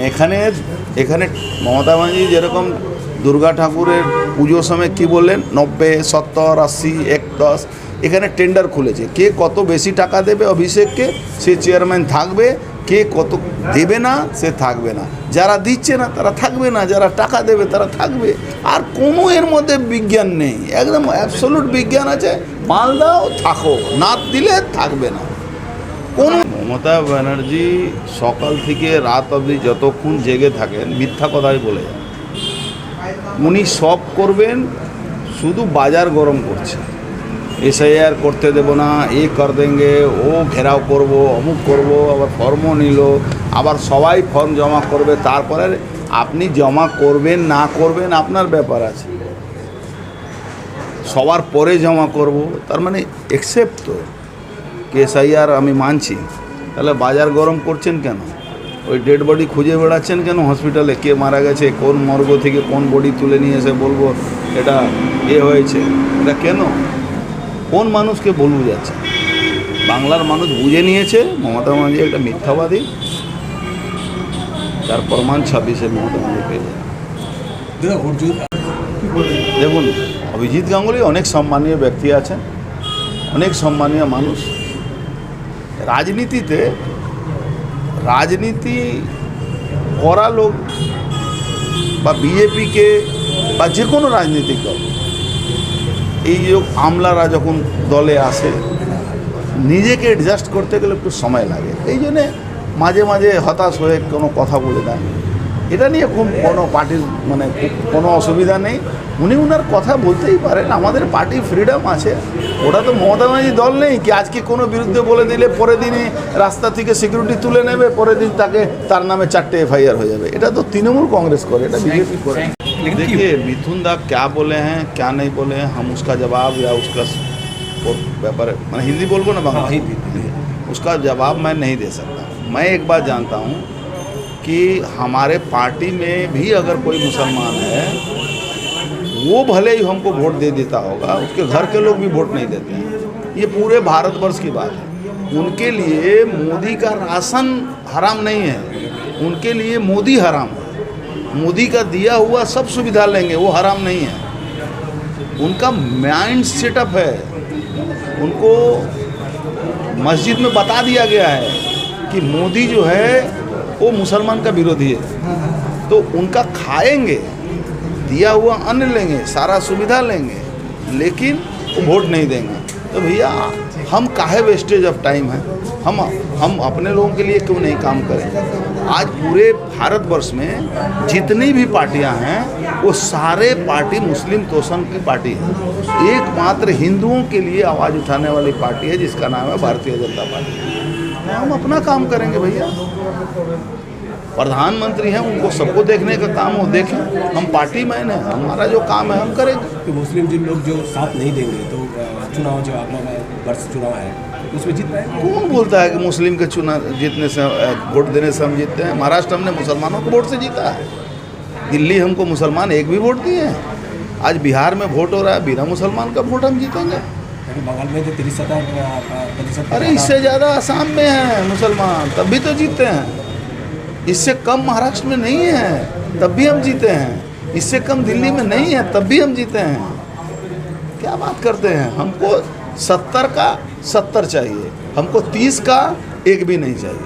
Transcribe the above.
এখানে এখানে মমতা ব্যানার্জি যেরকম দুর্গা ঠাকুরের পুজোর সময় কি বললেন 90, 70, 80, 110 এখানে টেন্ডার খুলেছে, কে কত বেশি টাকা দেবে অভিষেককে সে চেয়ারম্যান থাকবে, কে কত দেবে না সে থাকবে না, যারা দিচ্ছে না তারা থাকবে না, যারা টাকা দেবে তারা থাকবে। আর কোনো এর মধ্যে বিজ্ঞান নেই, একদম অ্যাবসলিউট বিজ্ঞান আছে, মাল দাও থাকো, না দিলে থাকবে না। কোন মমতা ব্যানার্জি সকাল থেকে রাত অবধি যতক্ষণ জেগে থাকেন মিথ্যা কথাই বলে যান। উনি সব করবেন, শুধু বাজার গরম করছে, এসআইআর করতে দেবো না, এ কর দেঙ্গে, ও ঘেরাও করব, অমুক করব, আবার ফর্মও নিল, আবার সবাই ফর্ম জমা করবে, তারপরে আপনি জমা করবেন না করবেন আপনার ব্যাপার আছে, সবার পরে জমা করব, তার মানে একসেপ্ট তো এসআইআর আমি মানছি, তাহলে বাজার গরম করছেন কেন? ওই ডেড বডি খুঁজে বেড়াচ্ছেন কেন হসপিটালে, কে মারা গেছে, কোন মর্গ থেকে কোন বডি তুলে নিয়ে এসে বলবো এটা হয়েছে, এটা কেন? কোন মানুষকে বলবো যাচ্ছে? বাংলার মানুষ বুঝে নিয়েছে মমতা ব্যানার্জি একটা মিথ্যাবাদী, তার প্রমাণ 26-এ মমতা ব্যানার্জি পেয়ে যায়। দেখুন, অভিজিৎ গাঙ্গুলি অনেক সম্মানীয় ব্যক্তি আছেন, অনেক সম্মানীয় মানুষ। রাজনীতি করা লোক বা বিজেপিকে বা যে কোনো রাজনৈতিক দল, এই যে আমলারা যখন দলে আসে নিজেকে অ্যাডজাস্ট করতে গেলে একটু সময় লাগে, এই জন্যে মাঝে মাঝে হতাশ হয়ে কোনো কথা বলে দেন। এটা নিয়ে খুব কোনো পার্টির মানে কোনো অসুবিধা নেই, উনি উনার কথা বলতেই পারেন, আমাদের পার্টি ফ্রিডম আছে। ওটা তো মমতা ব্যানার্জি দল নেই কি আজকে কোনো বিরুদ্ধে বলে দিলে পরের দিনে রাস্তা থেকে সিকিউরিটি তুলে নেবে, পরের দিন তার নামে 4টে एफआईआर हो जाए। এটা তো তৃণমূল কংগ্রেস করে, এটা বিজেপি করে। देखिए मिथुन दा क्या बोले हैं क्या नहीं बोले हैं, हम उसका जवाब या उसका व्यापार मैं हिंदी बोलबो ना बांग्ला, उसका जवाब मैं नहीं दे सकता। मैं एक बात जानता हूँ कि हमारे पार्टी में भी अगर कोई मुसलमान है, वो भले ही हमको वोट दे देता होगा, उसके घर के लोग भी वोट नहीं देते हैं, ये पूरे भारतवर्ष की बात है। उनके लिए मोदी का राशन हराम नहीं है, उनके लिए मोदी हराम है, मोदी का दिया हुआ सब सुविधा लेंगे, वो हराम नहीं है। उनका माइंड सेटअप है, उनको मस्जिद में बता दिया गया है कि मोदी जो है वो मुसलमान का विरोधी है, तो उनका खाएंगे, दिया हुआ अन्न लेंगे, सारा सुविधा लेंगे, लेकिन वो वोट नहीं देंगे। तो भैया हम काहे वेस्टेज ऑफ टाइम है, हम अपने लोगों के लिए क्यों नहीं काम करें? आज पूरे भारतवर्ष में जितनी भी पार्टियां हैं वो सारे पार्टी मुस्लिम तोषण की पार्टी है, एकमात्र हिंदुओं के लिए आवाज़ उठाने वाली पार्टी है जिसका नाम है भारतीय जनता पार्टी। हम अपना काम करेंगे भैया, प्रधानमंत्री हैं, उनको सबको देखने का काम वो देखें, हम पार्टी मैन हैं, हमारा जो काम है हम करेंगे। तो मुस्लिम जिन लोग जो साथ नहीं देंगे तो चुनाव जो अगला वर्ष चुनाव है उसमें जीत पाएंगे? कौन बोलता है कि मुस्लिम के चुनाव जीतने से वोट देने से हम जीतते हैं? महाराष्ट्र हमने मुसलमानों को वोट से जीता है, दिल्ली हमको मुसलमान एक भी वोट दिए हैं, आज बिहार में वोट हो रहा है, बिना मुसलमान का वोट हम जीतेंगे। बंगाल में तो 30% अरे इससे ज़्यादा आसाम में है मुसलमान, तब भी तो जीते हैं। इससे कम महाराष्ट्र में नहीं है, तब भी हम जीते हैं। इससे कम दिल्ली में नहीं है, तब भी हम जीते हैं। क्या बात करते हैं? हमको 70 का 70 चाहिए, हमको 30 का एक भी नहीं चाहिए।